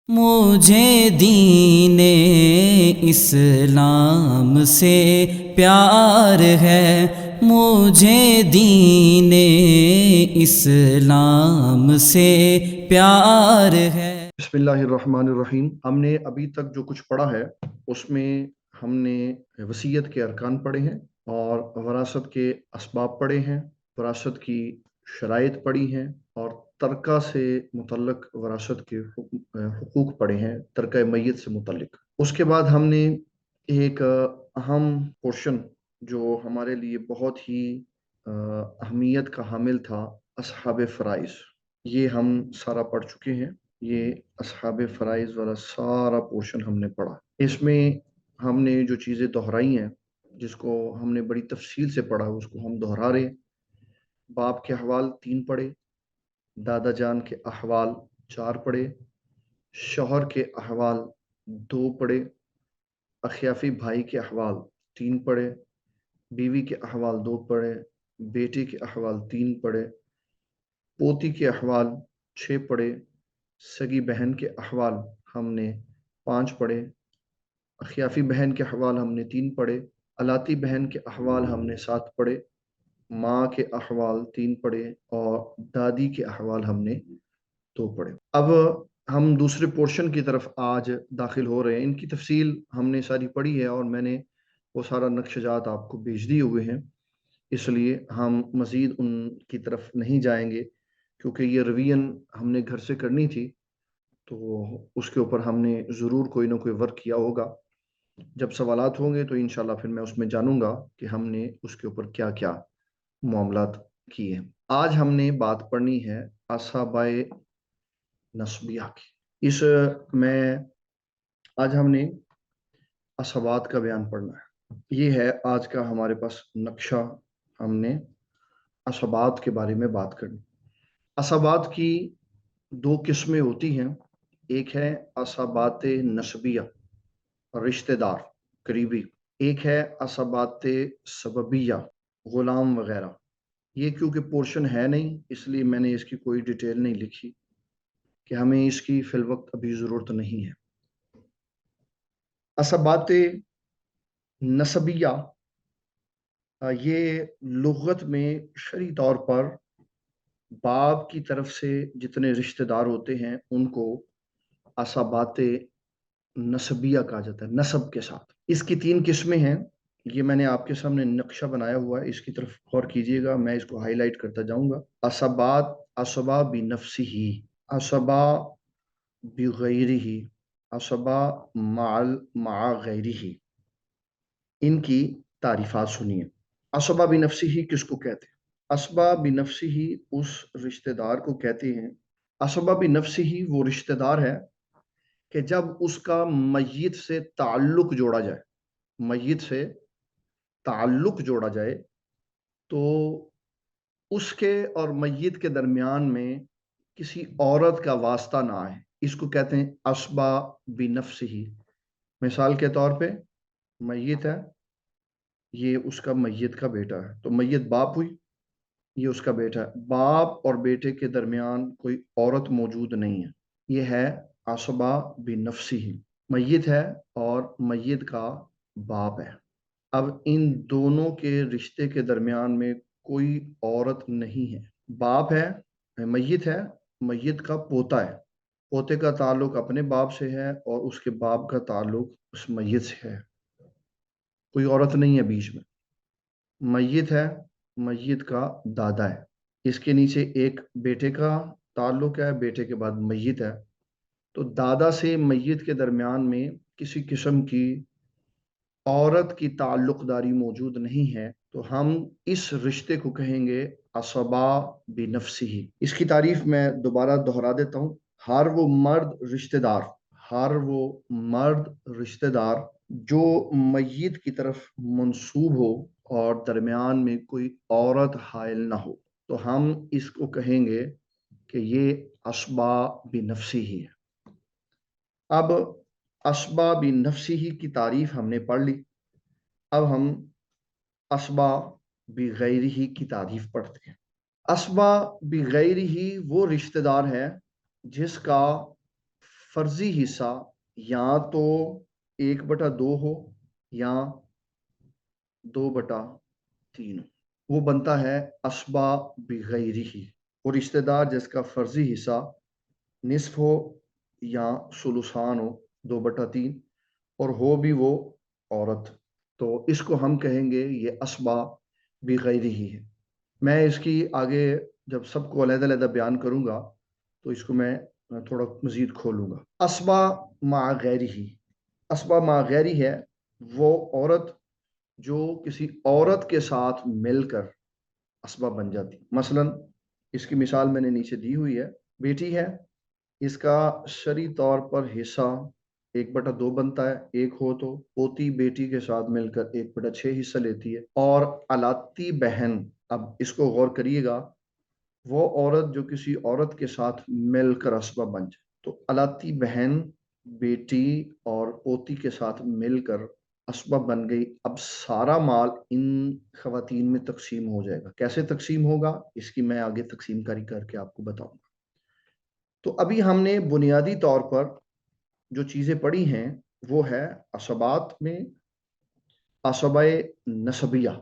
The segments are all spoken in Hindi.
मुझे दीने इस्लाम से प्यार है, मुझे दीने इस्लाम से प्यार है। बिस्मिल्लाहिर्रहमानिर्रहीम। हमने अभी तक जो कुछ पढ़ा है उसमें हमने वसीयत के अरकान पढ़े हैं और वरासत के असबाब पढ़े हैं, वरासत की शराइत पढ़ी हैं और तरका से मुतल्लक वरासत के हुकूक पढ़े हैं, तरका मैयत से मुतल्लिक। उसके बाद हमने एक अहम पोर्शन जो हमारे लिए बहुत ही अहमियत का हामिल था, असहाब फ़राइज़, ये हम सारा पढ़ चुके हैं। ये असहाब फ़राइज़ वाला सारा पोर्शन हमने पढ़ा। इसमें हमने जो चीज़ें दोहराई हैं, जिसको हमने बड़ी तफसील से पढ़ा, उसको हम दोहरा रहे हैं। बाप के अहवाल 3 पढ़े, दादा जान के अहवाल 4 पढ़े, शौहर के अहवाल 2 पढ़े, अखियाफ़ी भाई के अहवाल 3 पढ़े, बीवी के अहवाल 2 पढ़े, बेटे के अहवाल 3 पढ़े, पोती के अहवाल 6 पढ़े, सगी बहन के अहवाल हमने 5 पढ़े, अखियाफ़ी बहन के अहवाल हमने 3 पढ़े, अलाती बहन के अहवाल हमने 7 पढ़े, माँ के अहवाल 3 पढ़े और दादी के अहवाल हमने 2 पढ़े। अब हम दूसरे पोर्शन की तरफ आज दाखिल हो रहे हैं। इनकी तफसील हमने सारी पढ़ी है और मैंने वो सारा नक्शजात आपको भेज दिए हुए हैं, इसलिए हम मज़ीद उनकी तरफ नहीं जाएंगे, क्योंकि ये रिवीजन हमने घर से करनी थी, तो उसके ऊपर हमने ज़रूर कोई ना कोई वर्क किया होगा। जब सवालात होंगे तो इंशाल्लाह फिर मैं उसमें जानूंगा कि हमने उसके ऊपर क्या क्या मामलात किए। आज हमने बात पढ़नी है असहाबाए नस्बिया की। इस में आज हमने असबात का बयान पढ़ना है। ये है आज का हमारे पास नक्शा। हमने असबात के बारे में बात करनी। असबात की 2 किस्में होती हैं। एक है असबात नस्बिया, रिश्तेदार, करीबी। एक है असबात सबबिया, गुलाम वगैरह। ये क्योंकि पोर्शन है नहीं, इसलिए मैंने इसकी कोई डिटेल नहीं लिखी कि हमें इसकी फिल वक्त अभी ज़रूरत नहीं है। असबात नस्बिया, ये लुगत में शरई तौर पर बाप की तरफ से जितने रिश्तेदार होते हैं उनको असबात नस्बिया कहा जाता है, नसब के साथ। इसकी 3 किस्में हैं। ये मैंने आपके सामने नक्शा बनाया हुआ है, इसकी तरफ गौर कीजिएगा, मैं इसको हाईलाइट करता जाऊंगा। असबात, असबा बि नफ्सिही, असबा बि गैरिही, असबा माल मा गैरिही। इनकी तारीफात सुनिए। असबा बि नफ्सिही किसको कहते हैं? असबा बि नफ्सिही उस रिश्तेदार को कहते हैं। असबा बि नफ्सिही वो रिश्तेदार है कि जब उसका मय्यत से ताल्लुक जोड़ा जाए, मय्यत से ताल्लुक जोड़ा जाए, तो उसके और मय्यत के दरमियान में किसी औरत का वास्ता ना आए, इसको कहते हैं असबा बिनफ्सिही। मिसाल के तौर पे मय्यत है, ये उसका मय्यत का बेटा है, तो मय्यत बाप हुई, ये उसका बेटा है। बाप और बेटे के दरमियान कोई औरत मौजूद नहीं है, ये है असबा बिनफ्सिही। मय्यत है और मय्यत का बाप है। अब इन दोनों के रिश्ते के दरमियान में कोई औरत नहीं है। बाप है, मय्यत है, मय्यत का पोता है, पोते का ताल्लुक अपने बाप से है और उसके बाप का ताल्लुक उस मय्यत से है। कोई औरत नहीं है बीच में। मय्यत है, मय्यत का दादा है, इसके नीचे एक बेटे का ताल्लुक है, बेटे के बाद मय्यत है। तो दादा से मय्यत के दरमियान में किसी किस्म की औरत की ताल्लुकदारी मौजूद नहीं है, तो हम इस रिश्ते को कहेंगे असबा बिनफ्सिही। इसकी तारीफ मैं दोबारा दोहरा देता हूँ। हर वो मर्द रिश्तेदार, हर वो मर्द रिश्तेदार जो मय्यत की तरफ मंसूब हो और दरमियान में कोई औरत हायल ना हो, तो हम इसको कहेंगे कि ये असबा बिनफ्सिही है। अब असबा बिनफ्सिही की तारीफ हमने पढ़ ली। अब हम असबा बिगैरिही की तारीफ पढ़ते हैं। असबा बिगैरिही वो रिश्तेदार है जिसका फर्जी हिस्सा या तो 1/2 हो या 2/3 हो। वो बनता है असबा बिगैरिही। वो रिश्तेदार जिसका फर्जी हिस्सा निस्फ हो या सुलुसान हो, 2/3, और हो भी वो औरत, तो इसको हम कहेंगे ये असबा बिगैरिही है। मैं इसकी आगे जब सबको अलग-अलग बयान करूंगा तो इसको मैं थोड़ा मजीद खोलूंगा। असबा मा गैरिही, असबा मा गैरी है वो औरत जो किसी औरत के साथ मिलकर असबा बन जाती। मसलन इसकी मिसाल मैंने नीचे दी हुई है। बेटी है, इसका शरई तौर पर हिस्सा 1/2 बनता है। एक हो तो पोती बेटी के साथ मिलकर 1/6 हिस्सा लेती है। और अलाती बहन, अब इसको गौर करिएगा, वो औरत जो किसी औरत के साथ मिलकर असबा बन जाए, तो अलाती बहन बेटी और पोती के साथ मिलकर असबा बन गई। अब सारा माल इन खवातीन में तकसीम हो जाएगा। कैसे तकसीम होगा इसकी मैं आगे तकसीम कारी करके आपको बताऊंगा। तो अभी हमने बुनियादी तौर पर जो चीजें पढ़ी हैं वो है असबात में असबाए नसबिया।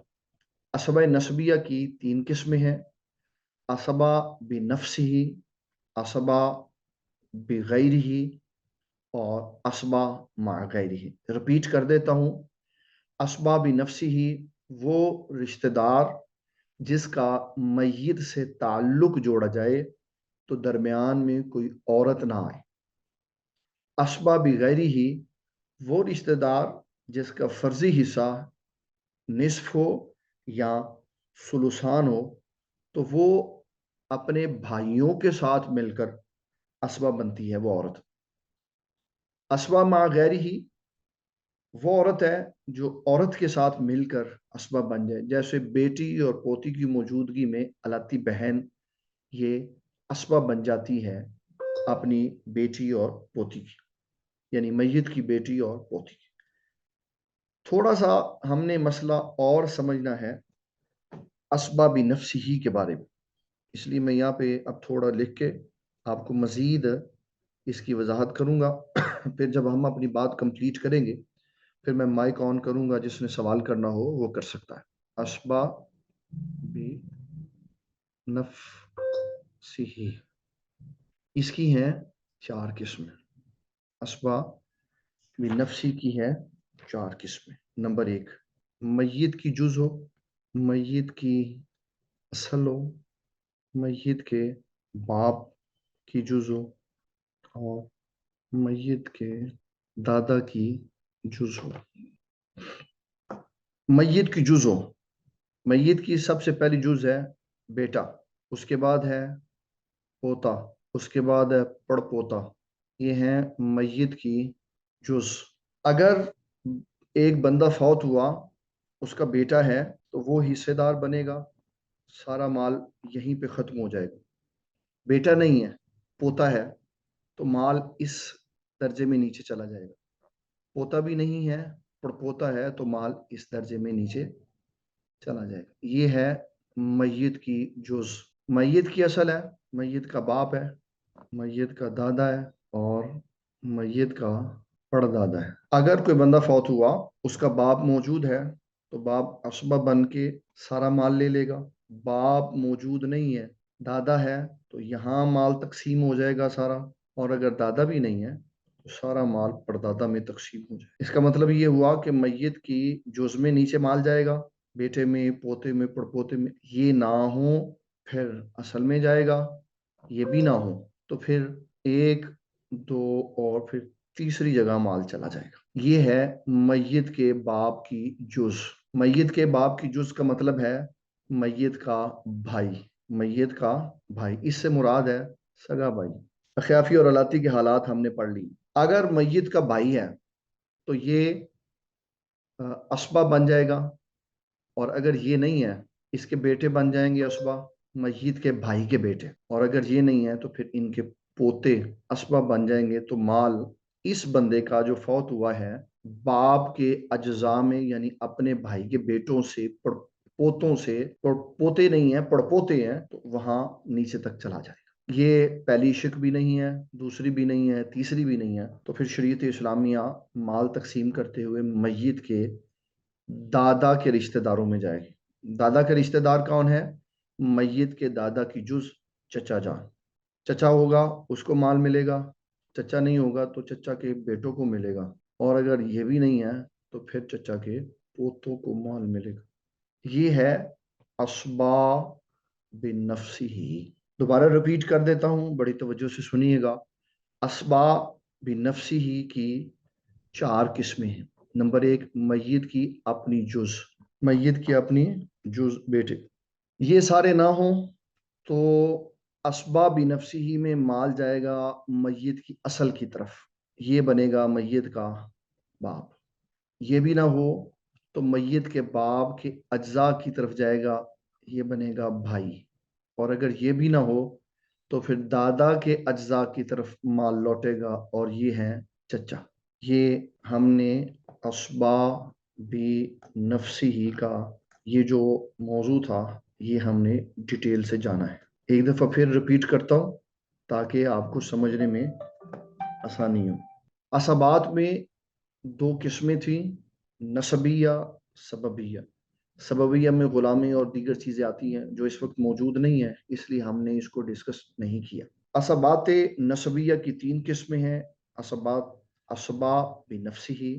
असबाए नसबिया की 3 किस्में हैं। असबा बिनफ्सिही, असबा बिगैरिही और असबा मा गैरिही। रिपीट कर देता हूँ। असबा बिनफ्सिही वो रिश्तेदार जिसका मय्यत से ताल्लुक जोड़ा जाए तो दरमियान में कोई औरत ना आए। असबा बिगैरिही वो रिश्तेदार जिसका फर्जी हिस्सा निस्फ हो या सुलुसान हो, तो वो अपने भाइयों के साथ मिलकर असबा बनती है वो औरत। असबा मा गैरी ही वो औरत है जो औरत के साथ मिलकर असबा बन जाए। जैसे बेटी और पोती की मौजूदगी में अलाती बहन ये असबा बन जाती है अपनी बेटी और पोती की, यानी मैयत की बेटी और पोती की। थोड़ा सा हमने मसला और समझना है असबा भी नफ्सिही के बारे में, इसलिए मैं यहाँ पे अब थोड़ा लिख के आपको मजीद इसकी वजाहत करूंगा। फिर जब हम अपनी बात कंप्लीट करेंगे फिर मैं माइक ऑन करूंगा, जिसने सवाल करना हो वो कर सकता है। असबा बी नफ्सिही, इसकी हैं 4 किस्में। असबा बी नफ्सी की है 4 किस्में। नंबर 1, मय्यत की जुज हो, मय्यत की असल हो, मय्यत के बाप की जुज हो और मय्यत के दादा की जुज हो। मय्यत की जुज हो, मय्यत की सबसे पहली जुज है बेटा, उसके बाद है पोता, उसके बाद है पड़पोता। ये हैं मय्यत की जुज। अगर एक बंदा फौत हुआ, उसका बेटा है, तो वो हिस्सेदार बनेगा, सारा माल यहीं पे खत्म हो जाएगा। बेटा नहीं है, पोता है, तो माल इस दर्जे में नीचे चला जाएगा। पोता भी नहीं है, पड़पोता है, तो माल इस दर्जे में नीचे चला जाएगा। ये है मय्यत की जुज। मय्यत की असल है, मय्यत का बाप है, मय्यत का दादा है और मय्यत का पड़दादा है। अगर कोई बंदा फौत हुआ, उसका बाप मौजूद है, तो बाप असबा बन के सारा माल ले लेगा। बाप मौजूद नहीं है, दादा है, तो यहाँ माल तकसीम हो जाएगा सारा। और अगर दादा भी नहीं है तो सारा माल परदादा में तकसीम हो जाए। इसका मतलब ये हुआ कि मय्यत की जुज में नीचे माल जाएगा, बेटे में, पोते में, पड़पोते में। ये ना हो फिर असल में जाएगा, ये भी ना हो तो फिर 1, 2 और फिर तीसरी जगह माल चला जाएगा। ये है मय्यत के बाप की जुज। मय्यत के बाप की जुज का मतलब है मय्यत का भाई, मय्यत का भाई, इससे मुराद है सगा भाई। अख्याफी और अलाती के हालात हमने पढ़ ली। अगर मय्यत का भाई है तो ये असबा बन जाएगा, और अगर ये नहीं है, इसके बेटे बन जाएंगे असबा, मय्यत के भाई के बेटे। और अगर ये नहीं है तो फिर इनके पोते असबा बन जाएंगे। तो माल इस बंदे का जो फौत हुआ है बाप के अज्जा में, यानी अपने भाई के बेटों से, पोतों से, पोते नहीं है पड़पोते हैं, तो वहां नीचे तक चला जाएगा। ये पहली शिक भी नहीं है, दूसरी भी नहीं है, तीसरी भी नहीं है। तो फिर शरीयत इस्लामिया माल तकसीम करते हुए मय्यत के दादा के रिश्तेदारों में जाएगी। दादा के रिश्तेदार कौन है? मय्यत के दादा की जुज चचा जान। चचा होगा उसको माल मिलेगा, चचा नहीं होगा तो चचा के बेटों को मिलेगा, और अगर ये भी नहीं है तो फिर चचा के पोतों को माल मिलेगा। ये है असबा बिन नफसी ही। दोबारा रिपीट कर देता हूं, बड़ी तवज्जो से सुनिएगा। असबा बिन नफसी ही की चार किस्में हैं। नंबर एक, मय्यत की अपनी जुज, मय्यत की अपनी जुज बेटे। ये सारे ना हो तो असबा बि नफसी ही में माल जाएगा मय्यत की असल की तरफ, ये बनेगा मय्यत का बाप। ये भी ना हो तो मय्यत के बाप के अज्जा की तरफ जाएगा, ये बनेगा भाई। और अगर ये भी ना हो तो फिर दादा के अज्जा की तरफ माल लौटेगा, और ये है चचा। ये हमने असबा बी नफसी ही का ये जो मौजू था, ये हमने डिटेल से जाना है। एक दफ़ा फिर रिपीट करता हूँ ताकि आपको समझने में आसानी हो। असबात में दो किस्में थी, नसबिया, सबबिया। सबबिया में गुलामी और दीगर चीज़ें आती हैं जो इस वक्त मौजूद नहीं है, इसलिए हमने इसको डिस्कस नहीं किया। असबात नसबिया की तीन किस्में हैं। असबात असबा बिनफ्सिही,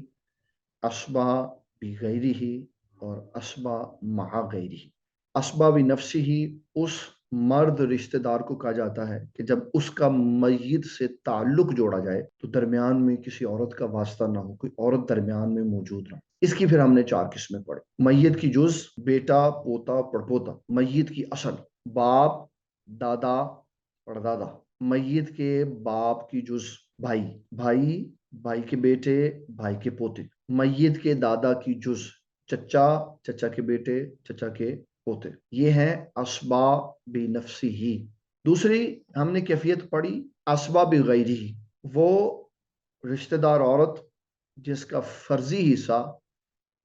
असबा बिगैरिही और असबा मआ गैरिही। असबा बिनफ्सिही उस मर्द रिश्तेदार को कहा जाता है कि जब उसका मय्यत से ताल्लुक जोड़ा जाए तो दरमियान में किसी औरत का वास्ता ना हो, कोई औरत दरमियान में मौजूद ना हो। इसकी फिर हमने चार किस्में पढ़ी। मय्यत की जुज, बेटा, पोता, पड़पोता। मय्यत की असल, बाप, दादा, परदादा। मय्यत के बाप की जुज, भाई, भाई, भाई के बेटे, भाई के पोते। मय्यत के दादा की जुज, चचा, चचा के बेटे, चचा के पोते। ये है असबा बी नफसी ही। दूसरी हमने कैफियत पढ़ी असबा बी गैरी, वो रिश्तेदार औरत जिसका फर्जी हिस्सा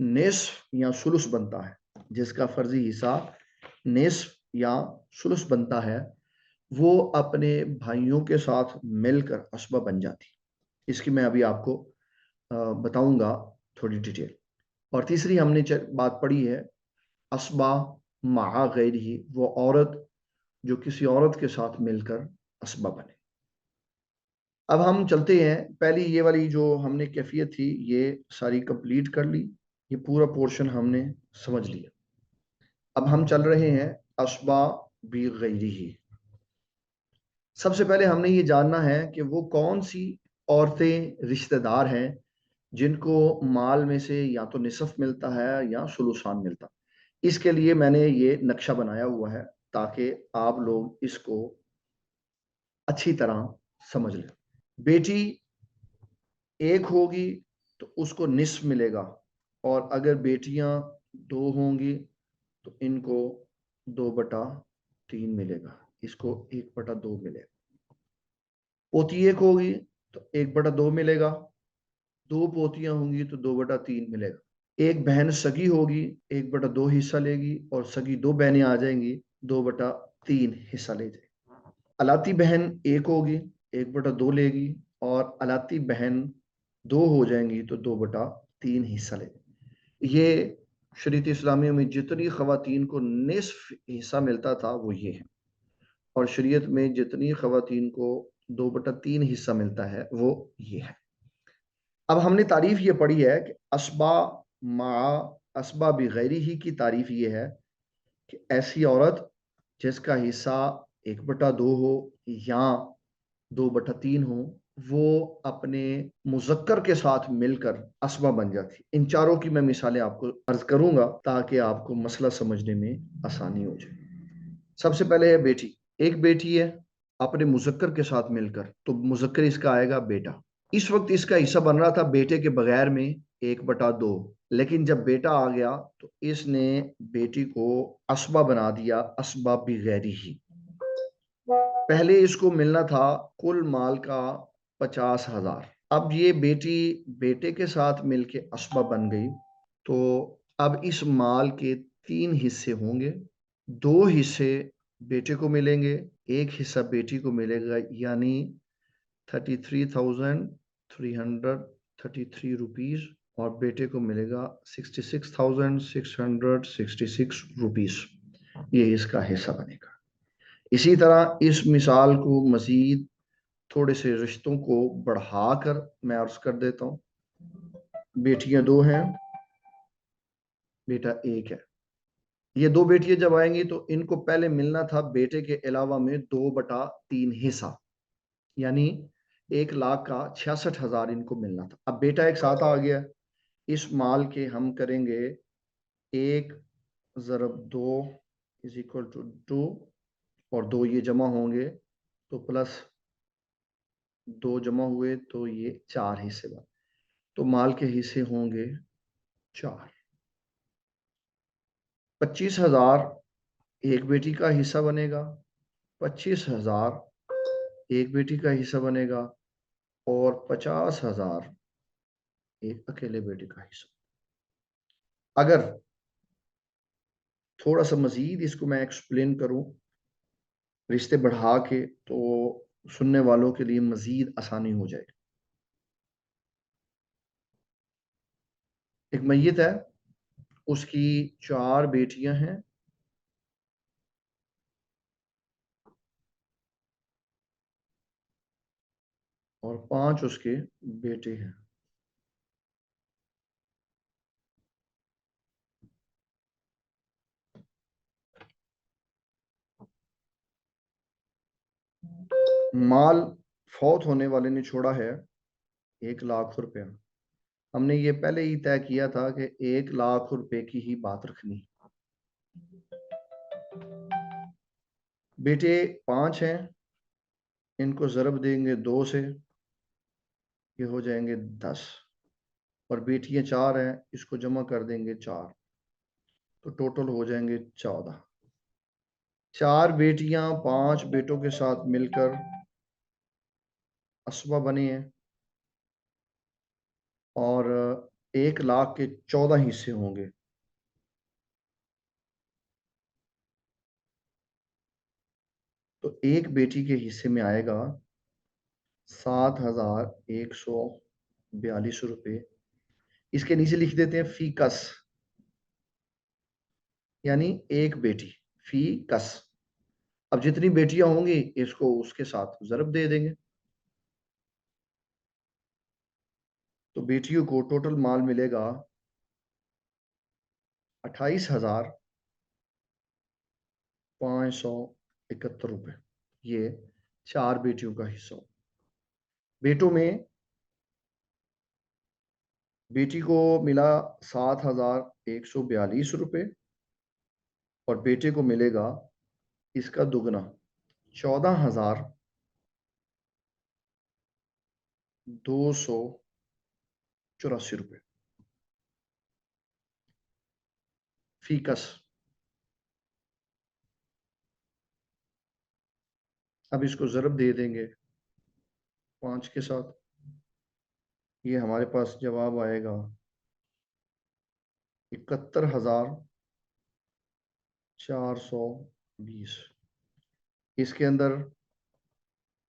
निस्फ या सुलुस बनता है, जिसका फर्जी हिस्सा निस्फ या सुलुस बनता है, वो अपने भाइयों के साथ मिलकर असबा बन जाती। इसकी मैं अभी आपको बताऊंगा थोड़ी डिटेल। और तीसरी हमने बात पढ़ी है असबा मा गैर ही, वो औरत जो किसी औरत के साथ मिलकर असबा बने। अब हम चलते हैं, पहली ये वाली जो हमने कैफियत थी ये सारी कंप्लीट कर ली, ये पूरा पोर्शन हमने समझ लिया। अब हम चल रहे हैं असबा बी गैरी ही। सबसे पहले हमने ये जानना है कि वो कौन सी औरतें रिश्तेदार हैं जिनको माल में से या तो निसफ मिलता है या सुलूसान मिलता। इसके लिए मैंने ये नक्शा बनाया हुआ है ताकि आप लोग इसको अच्छी तरह समझ लें। बेटी एक होगी तो उसको निस्फ मिलेगा, और अगर बेटियां दो होंगी तो इनको 2/3 मिलेगा, इसको 1/2 मिलेगा। पोती एक होगी तो 1/2 मिलेगा, दो पोतियां होंगी तो 2/3 मिलेगा। एक बहन सगी होगी 1/2 हिस्सा लेगी, और सगी दो बहनें आ जाएंगी 2/3 हिस्सा ले जाएगी। अलाती बहन एक होगी 1/2 लेगी, और अलाती बहन दो हो जाएंगी तो 2/3 हिस्सा लेगी। ये शरीयत इस्लामी में जितनी खवातीन को निस्फ हिस्सा मिलता था वो ये है, और शरीयत में जितनी खवातीन को 2/3 हिस्सा मिलता है वो ये है। अब हमने तारीफ ये पढ़ी है कि असबा मा असबा बिगैरी ही की तारीफ ये है कि ऐसी औरत जिसका हिस्सा 1/2 हो या 2/3 हो, वो अपने मुजक्कर के साथ मिलकर असबा बन जाती। इन चारों की मैं मिसालें आपको अर्ज करूंगा ताकि आपको मसला समझने में आसानी हो जाए। सबसे पहले है बेटी। एक बेटी है अपने मुजक्कर के साथ मिलकर, तो मुजक्कर इसका आएगा बेटा। इस वक्त इसका हिस्सा बन रहा था बेटे के बगैर में 1/2, लेकिन जब बेटा आ गया तो इसने बेटी को असबा बना दिया, असबा बिगैरी ही। पहले इसको मिलना था कुल माल का 50,000। अब ये बेटी बेटे के साथ मिलके असबा बन गई, तो अब इस माल के 3 हिस्से होंगे। 2 हिस्से बेटे को मिलेंगे, एक हिस्सा बेटी को मिलेगा, यानी 33,333 रुपीज, और बेटे को मिलेगा 66,666 रुपीज। ये इसका हिस्सा बनेगा। इसी तरह इस मिसाल को मजीद थोड़े से रिश्तों को बढ़ाकर मैं अर्ज कर देता हूँ। बेटियां दो हैं, बेटा एक है। ये दो बेटियां जब आएंगी तो इनको पहले मिलना था बेटे के अलावा में 2/3 हिस्सा, यानी 1,66,000 इनको मिलना था। अब बेटा एक साथ आ गया, इस माल के हम करेंगे 1 × 2 और 2 ये जमा होंगे तो प्लस 2 जमा हुए तो ये 4 हिस्से बने, तो माल के हिस्से होंगे 4। 25,000 एक बेटी का हिस्सा बनेगा, 25,000 एक बेटी का हिस्सा बनेगा, और 50,000 एक अकेले बेटे का हिस्सा। अगर थोड़ा सा मजीद इसको मैं एक्सप्लेन करूं रिश्ते बढ़ा के, तो सुनने वालों के लिए मजीद आसानी हो जाएगी। एक मैयत है, उसकी 4 बेटियां हैं और 5 उसके बेटे हैं। माल फौत होने वाले ने छोड़ा है 1,00,000 रुपया। हमने ये पहले ही तय किया था कि 1,00,000 रुपए की ही बात रखनी। बेटे 5 हैं, इनको ज़रब देंगे 2 से, ये हो जाएंगे 10, और बेटियां 4 हैं, इसको जमा कर देंगे 4, तो टोटल हो जाएंगे 14। 4 बेटियां 5 बेटों के साथ मिलकर असबा बनी है, और 1,00,000 के 14 हिस्से होंगे। तो एक बेटी के हिस्से में आएगा 7,142 रुपये। इसके नीचे लिख देते हैं फी कस, यानी एक बेटी फी कस। अब जितनी बेटियां होंगी इसको उसके साथ ज़रब दे देंगे, तो बेटियों को टोटल माल मिलेगा 28,571 रुपये। ये 4 बेटियों का हिस्सा। बेटों में बेटी को मिला 7,142 रुपये, और बेटे को मिलेगा इसका दुगना 14,284 रुपये फीकस। अब इसको ज़रब दे देंगे 5 के साथ, ये हमारे पास जवाब आएगा 71,420। इसके अंदर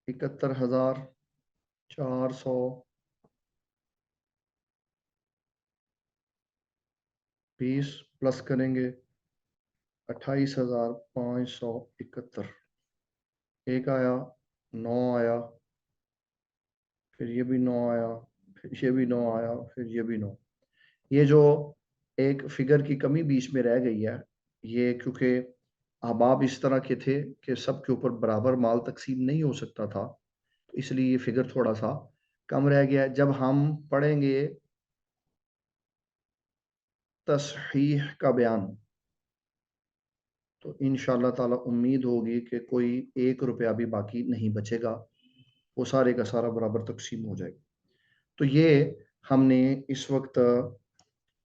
71,420 प्लस करेंगे 28,571, एक आया, 9 आया, फिर ये भी 9 आया, फिर ये भी 9 आया, फिर ये भी 9। ये जो एक फिगर की कमी बीच में रह गई है, ये क्योंकि अहबाब इस तरह के थे कि सब के ऊपर बराबर माल तकसीम नहीं हो सकता था, तो इसलिए ये फिगर थोड़ा सा कम रह गया। जब हम पढ़ेंगे तस्हीह का बयान, तो इंशाअल्लाह ताला उम्मीद होगी कि कोई 1 रुपया भी बाकी नहीं बचेगा, वो सारे का सारा बराबर तकसीम हो जाएगा। तो ये हमने इस वक्त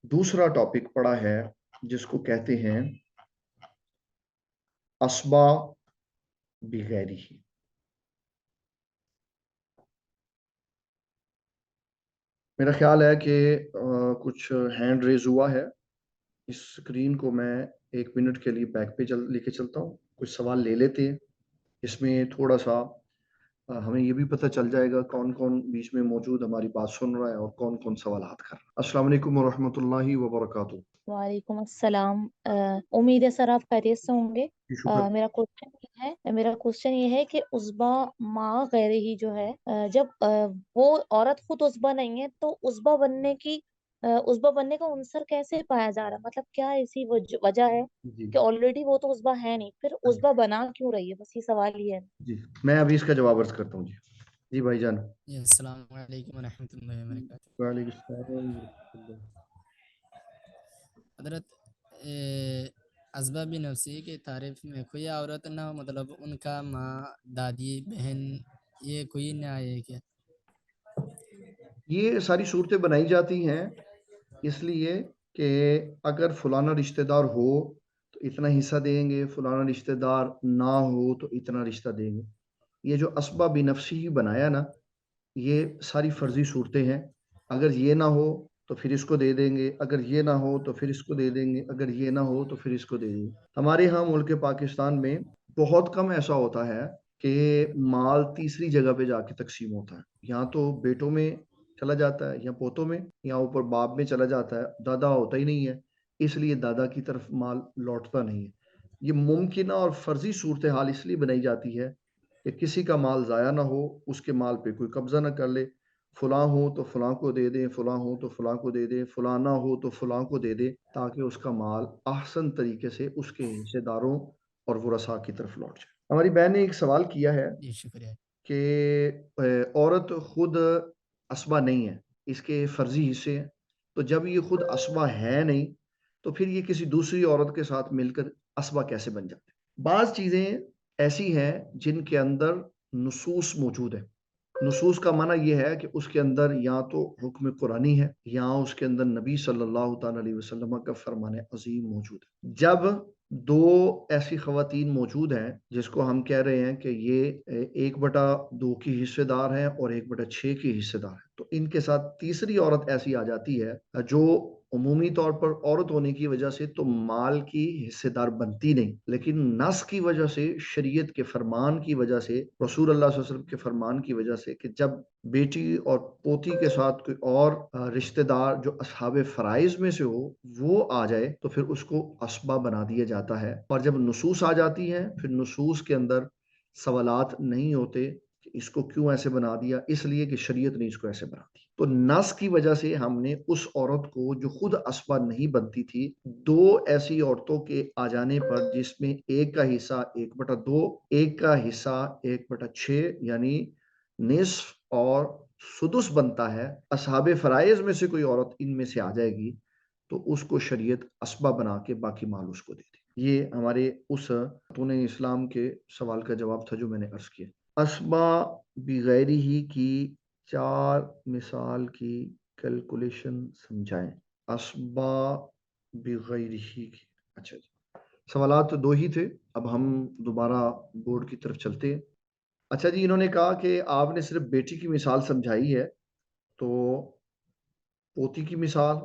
दूसरा टॉपिक पढ़ा है, जिसको कहते हैं असबा बिगैरी ही। मेरा ख्याल है कि कुछ हैंड रेज हुआ है। इस स्क्रीन को मैं 1 मिनट के लिए बैक पे लेके चलता हूँ। कुछ सवाल ले लेते हैं। इसमें थोड़ा सा हमें ये भी पता चल जाएगा कौन कौन बीच में मौजूद हमारी बात सुन रहा है और कौन कौन सवालात कर रहा है। अस्सलाम वालेकुम वरहमतुल्लाहि वबरकातुहू। वालेकुम अस्सलाम। उम्मीद है सर आप खैरियत से होंगे। जी शुक्र। मेरा क्वेश्चन ये है कि उस्बा माँ गैर ही जो है, जब वो औरत खुद उस्बा नहीं है तो उस्बा बनने का उनसर कैसे पाया जा रहा है? मतलब क्या ऐसी वजह है जी कि ऑलरेडी वो तो उस्बा है नहीं, फिर उस्बा बना क्यों रही है? बस ये सवाल ही है। जी, मैं अभी इसका जवाब अर्ज करता हूँ। जी जी भाईजान। जी, अस्सलाम वालेकुम रहमतुल्लाहि व बरकातहू। वालेकुम सलाम वरहमतुल्लाह। हज़रत असबाब नफसी की तारीफ में कोई औरत ना, मतलब उनका माँ, दादी, बहन, ये कोई ना आए क्या? ये सारी सूरतें बनाई जाती हैं इसलिए कि अगर फलाना रिश्तेदार हो तो इतना हिस्सा देंगे, फलाना रिश्तेदार ना हो तो इतना रिश्ता देंगे। ये जो असबाब नफसी ही बनाया ना, ये सारी फर्जी सूरतें हैं। अगर ये ना हो तो फिर इसको दे देंगे, अगर ये ना हो तो फिर इसको दे देंगे, अगर ये ना हो तो फिर इसको दे देंगे। हमारे यहाँ मुल्क पाकिस्तान में बहुत कम ऐसा होता है कि माल तीसरी जगह पे जाके तकसीम होता है। यहाँ तो बेटों में चला जाता है या पोतों में या ऊपर बाप में चला जाता है, दादा होता ही नहीं है, इसलिए दादा की तरफ माल लौटता नहीं है। ये मुमकिन और फर्जी सूरत हाल इसलिए बनाई जाती है कि किसी का माल ज़ाया ना हो, उसके माल पे कोई कब्जा ना कर ले। फलां हो तो फलां को दे दें, फलां हो तो फलां को दे दें, फलां ना हो तो फलां को दे दें, ताकि उसका माल ahsan तरीके से उसके हिस्सेदारों और वरसा की तरफ लौट जाए। हमारी बहन ने एक सवाल किया है जी शुक्रिया। कि औरत खुद असबा नहीं है, इसके फर्जी हिस्से हैं। तो जब ये खुद असबा है नहीं तो फिर ये किसी दूसरी औरत के साथ मिलकर असबा कैसे बन जाते हैं? बाज़ चीज़ें ऐसी हैं जिनके अंदर नुसूस मौजूद है। नुसूस का माना ये है कि उसके अंदर या तो हुक्म कुरानी है या उसके अंदर नबी सल्लल्लाहु ताला अलैहि वसल्लम का फरमान अजीम मौजूद है। जब दो ऐसी खवातीन मौजूद हैं जिसको हम कह रहे हैं कि ये 1/2 की हिस्सेदार हैं और 1/6 की हिस्सेदार हैं, तो इनके साथ तीसरी औरत ऐसी आ जाती है जो उमूमी तौर पर औरत होने की वजह से तो माल की हिस्सेदार बनती नहीं, लेकिन नस की वजह से, शरीयत के फरमान की वजह से, रसूल अल्लाह सल्लल्लाहु अलैहि वसल्लम के फरमान की वजह से कि जब बेटी और पोती के साथ कोई और रिश्तेदार जो असहाबे फ़राइज़ में से हो वो आ जाए तो फिर उसको असबा बना दिया जाता है। और जब नुसूस आ जाती हैं फिर नुसूस के अंदर सवालात नहीं होते कि इसको क्यों ऐसे बना दिया, इसलिए कि शरीयत ने इसको ऐसे बना दिया। तो नस की वजह से हमने उस औरत को जो खुद असबा नहीं बनती थी, दो ऐसी औरतों के आ जाने पर जिसमें एक का हिस्सा 1/2, एक का हिस्सा 1/6 यानी निस्फ और सुदुस बनता है, असहाबे फराइज में से कोई औरत इनमें से आ जाएगी तो उसको शरीयत असबा बना के बाकी माल उसको दे दी। ये हमारे उस तूने इस्लाम के सवाल का जवाब था जो मैंने अर्ज किया। असबा बिगैरी ही की 4 मिसाल की कैलकुलेशन समझाएं। असबा बिगैरी ही की, अच्छा जी। सवालात तो दो ही थे, अब हम दोबारा बोर्ड की तरफ चलते हैं। अच्छा जी, इन्होंने कहा कि आपने सिर्फ बेटी की मिसाल समझाई है, तो पोती की मिसाल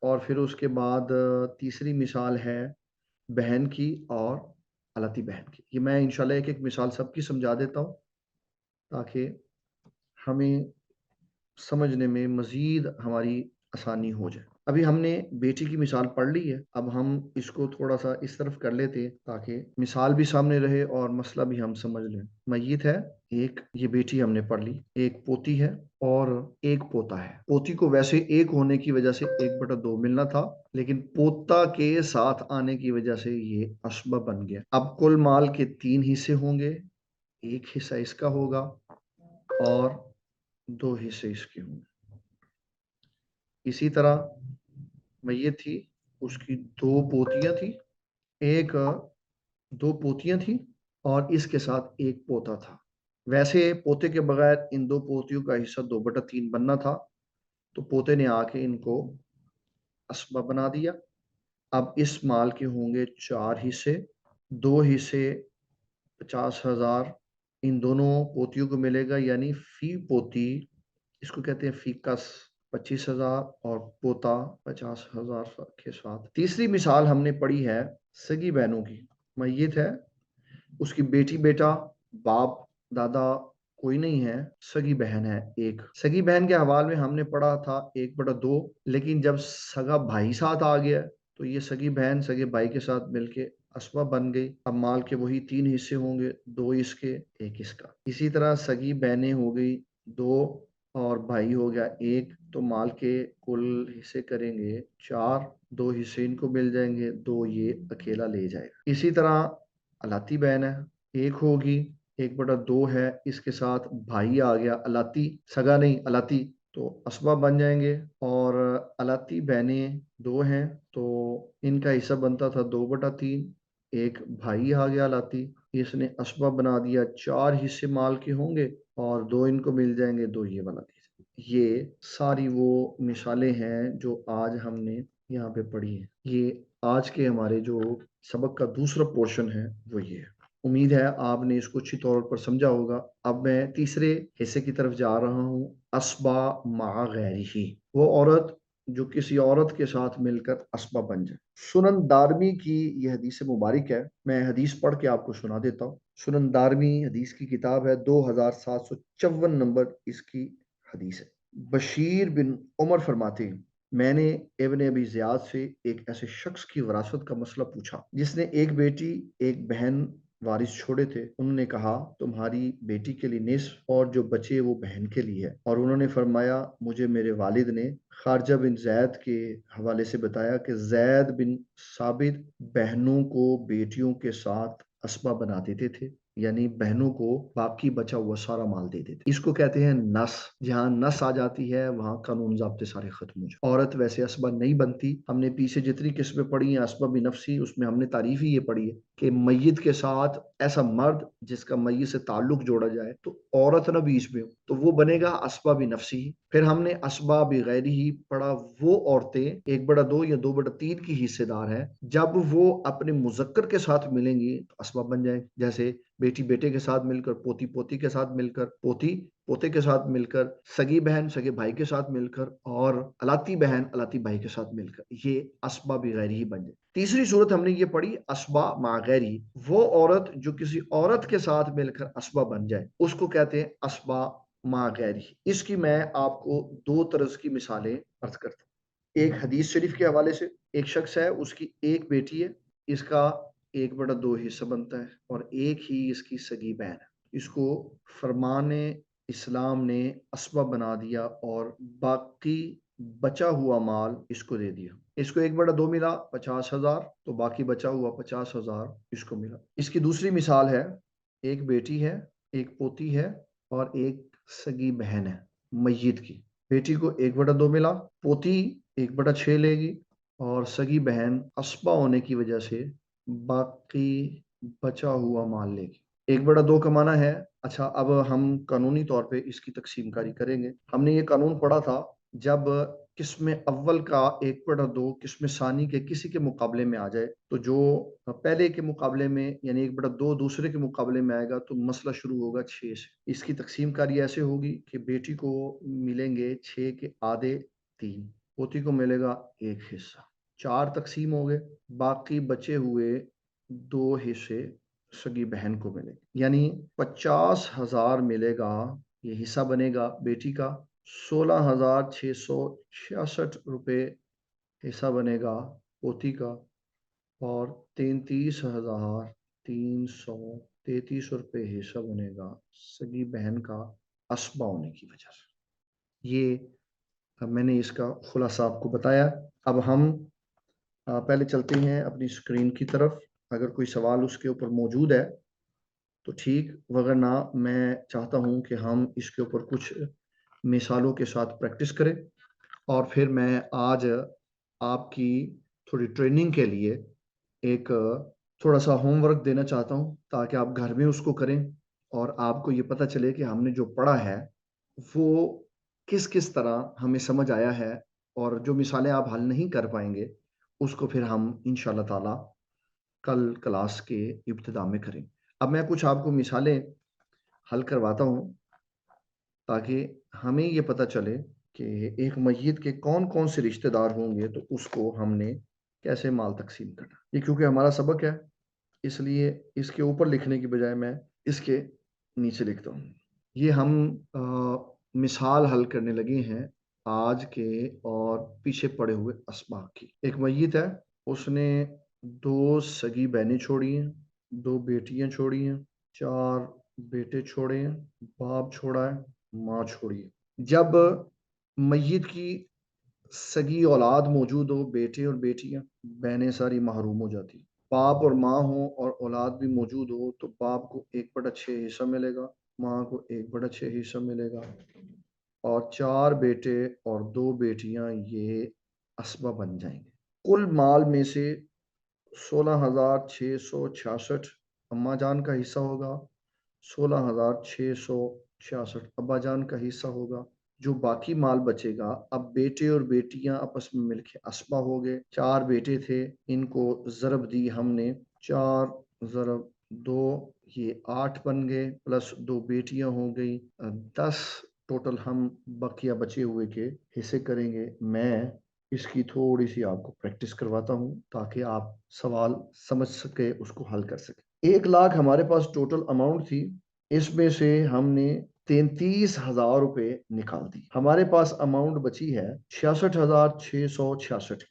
और फिर उसके बाद तीसरी मिसाल है बहन की और अलाती बहन की। ये मैं इंशाल्लाह एक-एक मिसाल सबकी समझा देता हूँ ताकि हमें समझने में मज़ीद हमारी आसानी हो जाए। अभी हमने बेटी की मिसाल पढ़ ली है, अब हम इसको थोड़ा-सा इस तरफ कर लेते हैं ताकि मिसाल भी सामने रहे और मसला भी हम समझ लें। मय्यत है, एक ये बेटी हमने पढ़ ली, एक पोती है और एक पोता है। पोती को वैसे एक होने की वजह से 1/2 मिलना था, लेकिन पोता के साथ आने की वजह से ये असबा बन गया। अब कुल माल के 3 हिस्से होंगे, एक हिस्सा इसका होगा और 2 हिस्से इसके होंगे। इसी तरह मैयत थी, उसकी 2 पोतियाँ थी, एक 2 पोतियाँ थी और इसके साथ एक पोता था। वैसे पोते के बगैर इन 2 पोतियों का हिस्सा 2/3 बनना था, तो पोते ने आके इनको असबा बना दिया। अब इस माल के होंगे 4 हिस्से, 2 हिस्से 50,000 इन दोनों पोतियों को मिलेगा, यानी फ़ी पोती, इसको कहते हैं फ़ीकस, 25,000 और पोता 50,000 के साथ। तीसरी मिसाल हमने पढ़ी है सगी बहनों की। मय्यत है, उसकी बेटी बेटा बाप दादा कोई नहीं है, सगी बहन है एक। सगी बहन के हवाले में हमने पढ़ा था 1/2, लेकिन जब सगा भाई साथ आ गया तो ये सगी बहन सगे भाई के साथ मिलके असबा बन गई। अब माल के वही 3 हिस्से होंगे, 2 इसके 1 इसका। इसी तरह सगी बहनें हो गई 2 और भाई हो गया 1, तो माल के कुल हिस्से करेंगे 4, 2 हिस्से इनको मिल जाएंगे, 2 ये अकेला ले जाएगा। इसी तरह अलाती बहन है, 1 होगी, 1/2 है, इसके साथ भाई आ गया अलाती, सगा नहीं अलाती, तो असबा बन जाएंगे। और अलाती बहनें 2 हैं, तो इनका हिस्सा बनता था 2/3, एक भाई आ गया अलाती, इसने असबा बना दिया, 4 हिस्से माल के होंगे और 2 इनको मिल जाएंगे, 2 ये वाला दे। ये सारी वो मिसालें हैं जो आज हमने यहाँ पे पढ़ी है। ये आज के हमारे जो सबक का दूसरा पोर्शन है वो ये है। उम्मीद है आपने इसको अच्छी तौर पर समझा होगा। अब मैं तीसरे हिस्से की तरफ जा रहा हूँ, असबा मा गैरिही, वो औरत जो किसी औरत के साथ मिलकर असबा बन जाए। सुनन दारमी की यह हदीस मुबारक है, मैं हदीस पढ़ के आपको सुना देता हूँ। सुनन दारमी हदीस की किताब है, 2754 नंबर इसकी हदीस है। बशीर बिन उमर फरमाते हैं, मैंने इब्न अबी ज़ियाद से एक ऐसे शख्स की विरासत का मसला पूछा जिसने एक बेटी एक बहन वारिस छोड़े थे। उन्होंने कहा, तुम्हारी बेटी के लिए निस्फ और जो बचे वो बहन के लिए है। और उन्होंने फरमाया, मुझे मेरे वालिद ने खारजा बिन जैद के हवाले से बताया कि जैद बिन साबित बहनों को बेटियों के साथ असबा बना देते थे, यानी बहनों को बाकी बचा हुआ सारा माल दे देते। इसको कहते हैं नस। जहाँ नस आ जाती है वहाँ कानून ज़ाब्ते सारे खत्म हो जाते। औरत वैसे असबा नहीं बनती। हमने पीछे जितनी किस्में पढ़ी हैं असबा भी नफसी, उसमें हमने तारीफ ही ये पढ़ी है कि मैयत के साथ ऐसा मर्द जिसका मैयत से ताल्लुक जोड़ा जाए, तो औरत ना बीच में हो, तो वो बनेगा असबा भी नफसी। फिर हमने असबा भी गैरी ही पढ़ा, वो औरतें 1/2 या 2/3 की हिस्सेदार हैं, जब वो अपने मुजक्कर के साथ मिलेंगी तो असबा बन जाए। जैसे बेटी बेटे के साथ मिलकर, पोती पोती के साथ मिलकर, पोती पोते के साथ मिलकर, सगी बहन सगे भाई के साथ मिलकर, और अलाती बहन अलाती भाई के साथ मिलकर, ये असबा भी गैरी ही बन जाए। तीसरी सूरत हमने ये पढ़ी असबा मा गैरी, वो औरत जो किसी औरत के साथ मिलकर असबा बन जाए, उसको कहते हैं असबा मा गैरी। इसकी मैं आपको 2 तरह की मिसालें अर्ज करता हूँ। एक हदीस शरीफ के हवाले से, एक शख्स है, उसकी एक बेटी है, इसका 1/2 हिस्सा बनता है और एक ही इसकी सगी बहन है। इसको फरमान इस्लाम ने असबा बना दिया और बाकी बचा हुआ माल इसको दे दिया। इसको 1/2 मिला 50,000, तो बाकी बचा हुआ 50,000 इसको मिला। इसकी दूसरी मिसाल है, एक बेटी है, एक पोती है और एक सगी बहन है मैयत की। बेटी को 1/2 मिला, पोती 1/6 लेगी और सगी बहन असबा होने की वजह से बाकी बचा हुआ माल लेगी। 1/2 कमाना है। अच्छा, अब हम कानूनी तौर पे इसकी तकसीम कारी करेंगे। हमने ये कानून पढ़ा था जब किस्म अव्वल का 1/2 किस्म सानी के किसी के मुकाबले में आ जाए, तो जो पहले के मुकाबले में यानी 1/2 दूसरे के मुकाबले में आएगा तो मसला शुरू होगा 6 से। इसकी तकसीम कारी ऐसे होगी कि बेटी को मिलेंगे 6 के आधे 3, पोती को मिलेगा 1 हिस्सा, 4 तकसीम हो गए। बाकी बचे हुए 2 हिस्से सगी बहन को मिले, यानी 50,000 मिलेगा, ये हिस्सा बनेगा बेटी का। 16,666 रुपये हिस्सा बनेगा पोती का और 33,333 रुपये हिस्सा बनेगा सगी बहन का असबा होने की वजह से। ये मैंने इसका खुलासा आपको बताया। अब हम पहले चलते हैं अपनी स्क्रीन की तरफ। अगर कोई सवाल उसके ऊपर मौजूद है तो ठीक, वगरना मैं चाहता हूं कि हम इसके ऊपर कुछ मिसालों के साथ प्रैक्टिस करें और फिर मैं आज आपकी थोड़ी ट्रेनिंग के लिए एक थोड़ा सा होमवर्क देना चाहता हूं, ताकि आप घर में उसको करें और आपको ये पता चले कि हमने जो पढ़ा है वो किस किस तरह हमें समझ आया है, और जो मिसालें आप हल नहीं कर पाएंगे उसको फिर हम इंशाल्लाह ताला कल क्लास के इब्तिदा में करें। अब मैं कुछ आपको मिसालें हल करवाता हूँ ताकि हमें ये पता चले कि एक मैयत के कौन कौन से रिश्तेदार होंगे, तो उसको हमने कैसे माल तकसीम करना। ये क्योंकि हमारा सबक है, इसलिए इसके ऊपर लिखने की बजाय मैं इसके नीचे लिखता हूँ। ये हम मिसाल हल करने लगे हैं आज के और पीछे पड़े हुए असबाब की। एक मय्यत है, उसने 2 सगी बहनें छोड़ी हैं, 2 बेटियां छोड़ी हैं, 4 बेटे छोड़े हैं, बाप छोड़ा है, माँ छोड़ी है। जब मय्यत की सगी औलाद मौजूद हो, बेटे और बेटियां, बहनें सारी महरूम हो जाती। बाप और माँ हो और औलाद भी मौजूद हो तो बाप को 1/6 हिस्सा मिलेगा, माँ को 1/6 हिस्सा मिलेगा, और 4 बेटे और 2 बेटियां ये असबा बन जाएंगे। कुल माल में से 16,666 अम्मा जान का हिस्सा होगा, 16,666 अब्बा जान का हिस्सा होगा। जो बाकी माल बचेगा, अब बेटे और बेटियां आपस में मिलके असबा हो गए। 4 बेटे थे, इनको ज़रब दी हमने, 4 ज़रब 2, ये 8 बन गए, प्लस 2 बेटियां हो गई, 10 टोटल हम बकिया बचे हुए के हिस्से करेंगे। मैं इसकी थोड़ी सी आपको प्रैक्टिस करवाता हूँ ताकि आप सवाल समझ सके, उसको हल कर सके। 1 लाख हमारे पास टोटल अमाउंट थी, इसमें से हमने 33,000 रुपए निकाल दी। हमारे पास अमाउंट बची है 66,666।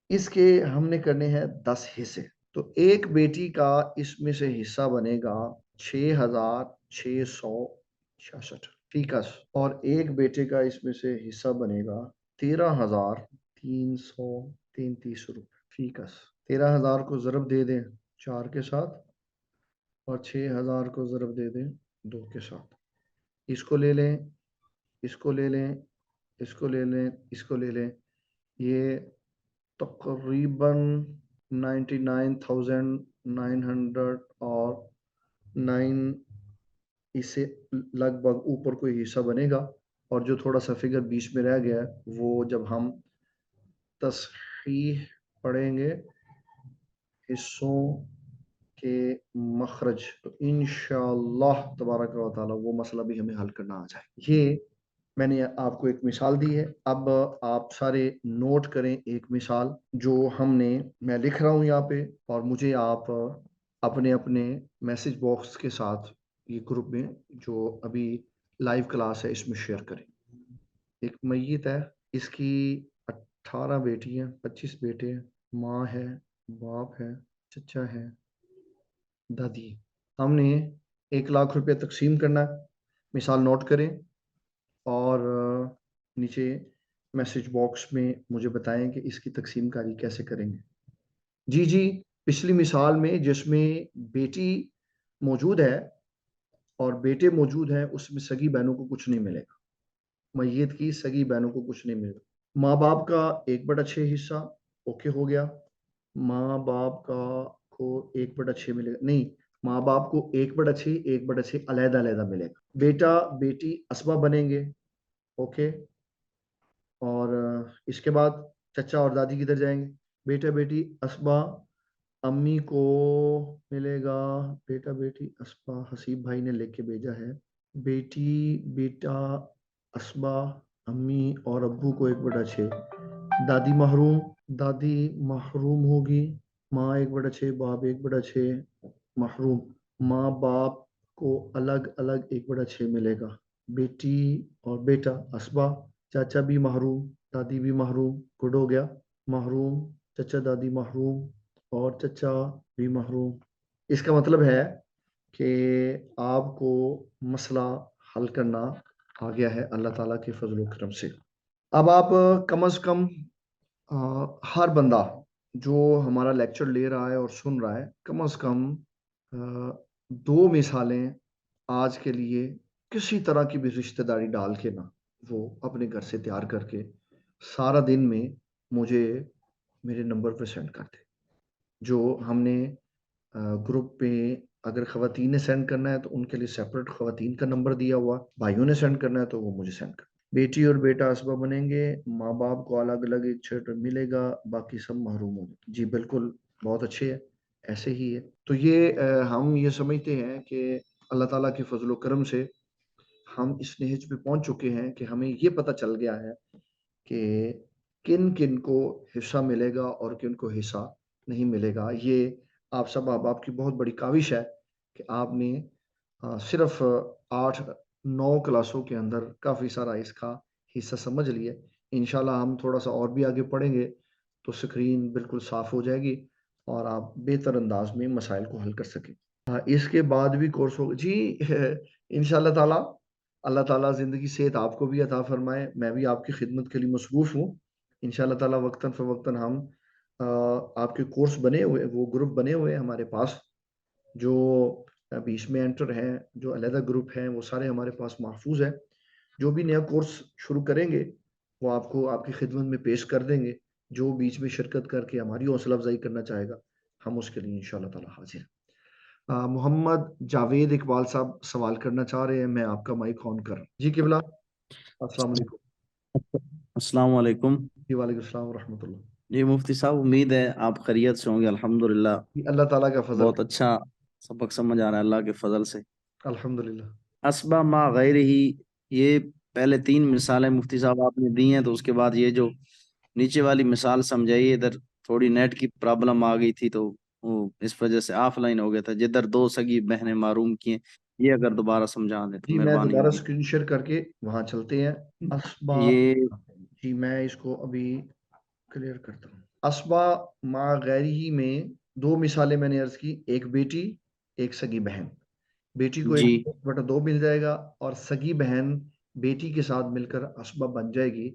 इसके हमने करने हैं 10 हिस्से। तो एक बेटी का इसमें से हिस्सा बनेगा 6,666 फीकस, और एक बेटे का इसमें से हिस्सा बनेगा 13,333 रुपए फीकस। 13,000 को ज़रब दे दें 4 के साथ और 6,000 को ज़रब दे दें 2 के साथ। इसको ले लें, इसको ले लें, इसको ले लें, इसको ले लें, ये तकरीबन 99,900 और 9, इससे लगभग ऊपर कोई हिस्सा बनेगा। और जो थोड़ा सा फिगर बीच में रह गया है, वो जब हम तस्हीह पढ़ेंगे हिस्सों के मखरज, तो इंशाअल्लाह तबारक व तआला वो मसला भी हमें हल करना आ जाए। ये मैंने आपको एक मिसाल दी है। अब आप सारे नोट करें एक मिसाल जो हमने, मैं लिख रहा हूँ यहाँ पे, और मुझे आप अपने अपने मैसेज बॉक्स के साथ ये ग्रुप में जो अभी लाइव क्लास है इसमें शेयर करें। एक मय्यत है, इसकी 18 बेटियां, 25 बेटे हैं, माँ है, बाप है, चचा है, दादी है। हमने 1 लाख रुपया तकसीम करना है। मिसाल नोट करें और नीचे मैसेज बॉक्स में मुझे बताएं कि इसकी तकसीम कारी कैसे करेंगे। जी, पिछली मिसाल में जिसमें बेटी मौजूद है और बेटे मौजूद हैं, उसमें सगी बहनों को कुछ नहीं मिलेगा। मय्यत की सगी बहनों को कुछ नहीं मिलेगा। माँ बाप का 1/6 हिस्सा ओके हो गया। माँ बाप का को 1/6 मिलेगा नहीं, माँ बाप को 1/6 1/6 अलग-अलग मिलेगा। बेटा बेटी असबा बनेंगे, ओके। और इसके बाद चचा और दादी किधर जाएंगे? बेटा बेटी असबा, अम्मी को मिलेगा, बेटा बेटी असबा हसीब भाई ने लेके भेजा है। बेटी बेटा असबा, अम्मी और अब्बू को 1/6। दादी महरूम, दादी महरूम होगी। माँ 1/6, बाप 1/6 महरूम। माँ बाप को अलग अलग 1/6 मिलेगा। बेटी और बेटा असबा, चाचा भी महरूम, दादी भी महरूम, गुड हो गया। महरूम, चचा दादी महरूम और चचा भी महरूम। इसका मतलब है कि आपको मसला हल करना आ गया है अल्लाह ताला के फजल करम से। अब आप कम अज़ कम हर बंदा जो हमारा लेक्चर ले रहा है और सुन रहा है, कम अज़ कम 2 मिसालें आज के लिए किसी तरह की भी रिश्तेदारी डाल के ना, वो अपने घर से तैयार करके सारा दिन में मुझे मेरे नंबर पे सेंड कर दें। जो हमने ग्रुप पे, अगर ख़वातीन ने सेंड करना है तो उनके लिए सेपरेट ख़वातीन का नंबर दिया हुआ, भाइयों ने सेंड करना है तो वो मुझे सेंड कर। बेटी और बेटा असबा बनेंगे, माँ बाप को अलग अलग 1/6 मिलेगा, बाकी सब महरूम होंगे। जी बिल्कुल, बहुत अच्छे है, ऐसे ही है। तो ये हम ये समझते हैं कि अल्लाह ताला के फजल करम से हम इस नहज पे पहुंच चुके हैं कि हमें ये पता चल गया है कि किन किन को हिस्सा मिलेगा और किन को हिस्सा नहीं मिलेगा। ये आप सब अहबाब की बहुत बड़ी काविश है कि आपने सिर्फ 8-9 क्लासों के अंदर काफ़ी सारा इसका हिस्सा समझ लिया। इंशाल्लाह हम थोड़ा सा और भी आगे पढ़ेंगे तो स्क्रीन बिल्कुल साफ़ हो जाएगी और आप बेहतर अंदाज में मसाइल को हल कर सकें। इसके बाद भी कोर्स होगा जी। इंशाल्लाह ताला अल्लाह ताला ज़िंदगी सेहत आपको भी अता फ़रमाए। मैं भी आपकी खिदमत के लिए मसरूफ़ हूँ। इंशाल्लाह ताला वक़्तन फ़वक़्तन हम आपके कोर्स बने हुए, वो ग्रुप बने हुए हैं हमारे पास, जो अभी इसमें एंटर हैं, जो अलहदा ग्रुप हैं, वो सारे हमारे पास महफूज़ हैं। जो भी नया कोर्स शुरू करेंगे, वो आपको आपकी खिदमत में पेश कर देंगे। जो बीच में शिरकत करके हमारी हौसला अफ़ज़ाई करना चाहेगा, हम उसके लिए इंशाअल्लाह ताला हाज़िर हैं। मोहम्मद जावेद इकबाल साहब सवाल करना चाह रहे हैं, मैं आपका माइक ऑन कर रहा हूँ। जी क़िबला, अस्सलाम वालेकुम। अस्सलाम वालेकुम। जी वालेकुम अस्सलाम व रहमतुल्लाह। जी मुफ्ती साहब, उम्मीद है आप खैरियत से होंगे। अल्हम्दुलिल्लाह जी, अल्लाह ताला का फ़ज़ल बहुत अच्छा सबक समझ आ रहा है अल्लाह के फजल से। है। अल्हम्दुलिल्लाह। अस्बा मा गैरिही, ये पहले 3 मिसालें मुफ्ती साहब आपने दी हैं, तो उसके बाद ये जो नीचे वाली मिसाल समझाइए। इधर थोड़ी नेट की प्रॉब्लम आ गई थी, तो वो इस वजह से ऑफलाइन हो गया था। जिधर 2 सगी बहनें मारूम की हैं, ये अगर दोबारा समझा दें तो जी, मैं मेहरबानी दोबारा होगी। स्क्रीन शेयर करके वहाँ चलते हैं। अस्बा, ये जी मैं इसको अभी क्लियर करता हूँ। अस्बा मा गैरिही में 2 मिसालें मैंने अर्ज़ की, एक बेटी, एक सगी बहन। बेटी को जी 1/2 मिल जाएगा और सगी बहन बेटी के साथ मिलकर अस्बा बन जाएगी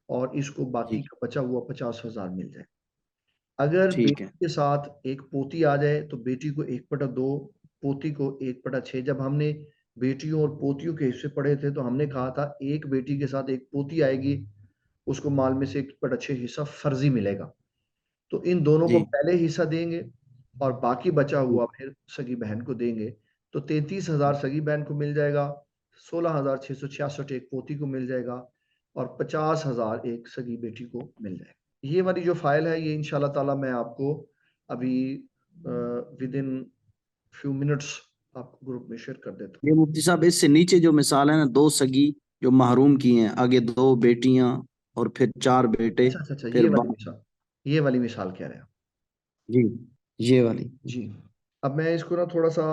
और इसको बाकी जी का बचा हुआ 50,000 मिल जाएगा। अगर ठीक बेटी है। के साथ एक पोती आ जाए तो बेटी को 1/2, पोती को 1/6। जब हमने बेटियों और पोतियों के हिस्से पढ़े थे तो हमने कहा था एक बेटी के साथ एक पोती आएगी, उसको माल में से 1/6 हिस्सा फ़र्ज़ी मिलेगा। तो इन दोनों को जी पहले हिस्सा देंगे और बाकी बचा जी हुआ फिर सगी बहन को देंगे। तो 33,000 सगी बहन को मिल जाएगा, 16,666 एक पोती को मिल जाएगा और 50,000 एक सगी बेटी को मिल जाएगा। ये वाली जो फ़ाइल है, ये इंशाअल्लाह ताला मैं आपको अभी विदिन फ्यू मिनट्स आपको ग्रुप में शेयर कर देता हूँ। ये मुफ्ती साहब, इससे नीचे जो मिसाल है ना, 2 सगी जो महरूम की हैं, आगे 2 बेटियां और फिर 4 बेटे, अच्छा, फिर ये वाली मिसाल कह रहे हैं आप। जी ये वाली। जी। अब मैं इसको ना थोड़ा-सा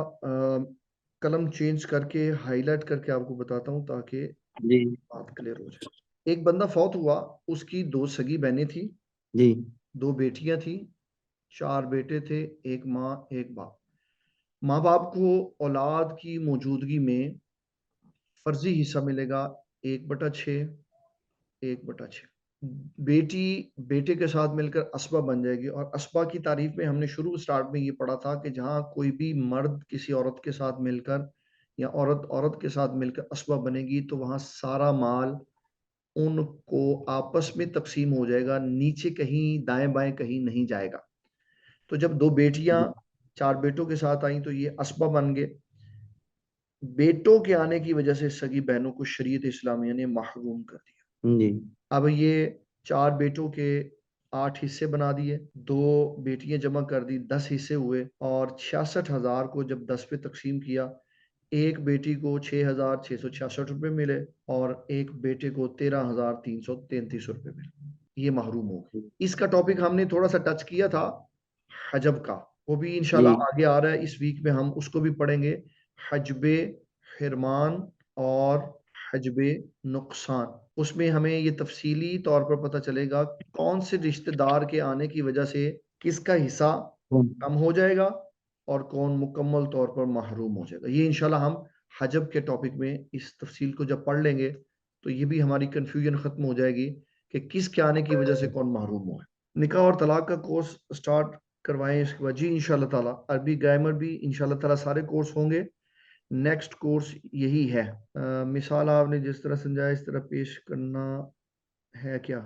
कलम चेंज करके हाइलाइट करके आपको बताता हूँ ताकि जी बात क्लियर हो जाए। एक बंदा फौत हुआ, उसकी 2 सगी बहनें थी, जी 2 बेटियाँ थी, 4 बेटे थे, 1 माँ, 1 बाप। माँ-बाप को औलाद की मौजूदगी में फ़र्ज़ी हिस्सा मिलेगा 1/6, 1/6। बेटी बेटे के साथ मिलकर अस्बा बन जाएगी और अस्बा की तारीफ में हमने शुरू स्टार्ट में ये पढ़ा था कि जहाँ कोई भी मर्द किसी औरत के साथ मिलकर या औरत औरत के साथ मिलकर अस्बा बनेगी तो वहाँ सारा माल उनको आपस में तक़सीम हो जाएगा, नीचे कहीं दाएँ-बाएँ कहीं नहीं जाएगा। तो जब 2 बेटियाँ जी 4 बेटों के साथ आईं तो ये अस्बा बन गए। बेटों के आने की वजह से सगी बहनों को शरीयत इस्लामिया ने महरूम कर दिया। जी अब ये 4 बेटों के 8 हिस्से बना दिए, 2 बेटियाँ जमा कर दी, 10 हिस्से हुए और 66,000 को जब 10 पे तक़सीम किया, एक बेटी को 6,666 रुपए मिले और एक बेटे को 13,333 रुपए मिले। ये महरूम हो गए। इसका टॉपिक हमने थोड़ा-सा टच किया था, हजब का। वो भी जी इंशाल्लाह आगे आ रहा है, इस वीक में हम उसको भी पढ़ेंगे। हजबे हिरमान और हजबे नुकसान। उसमें हमें ये तफ़सीली तौर पर पता चलेगा कौन से रिश्तेदार के आने की वजह से किसका हिस्सा कम हो जाएगा और कौन मुकम्मल तौर पर महरूम हो जाएगा। ये इंशाल्लाह हम हजब के टॉपिक में इस तफ़सील को जब पढ़ लेंगे, तो ये भी हमारी कन्फ्यूजन ख़त्म हो जाएगी कि किसके आने की वजह से कौन महरूम हुआ है। निकाह और तलाक का कोर्स स्टार्ट करवाएँ इसके बाद जी इंशाल्लाह ताला। अरबी ग्रामर भी इंशाल्लाह ताला सारे कोर्स होंगे। नेक्स्ट कोर्स यही है। मिसाल आपने जिस तरह समझाया इस तरह पेश करना है क्या?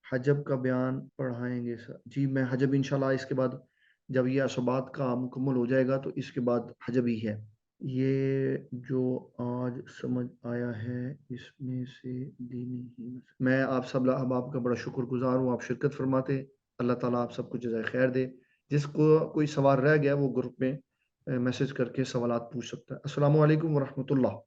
हजब का बयान पढ़ाएँगे सर। जी, मैं हजब इंशाल्लाह इसके बाद जब ये असबात का मुकम्मल हो जाएगा तो इसके बाद हजब ही है। ये जो आज समझ आया है इसमें से दीनी ही मैं आप सब अहबाब का बड़ा शुक्रगुज़ार हूँ, आप शिरकत फरमाते। अल्लाह ताला आप सबको जज़ाए खैर दे। जिसको कोई सवाल रह गया वो ग्रुप में मैसेज करके सवालात पूछ सकता है। अस्सलामु अलैकुम व रहमतुल्लाह।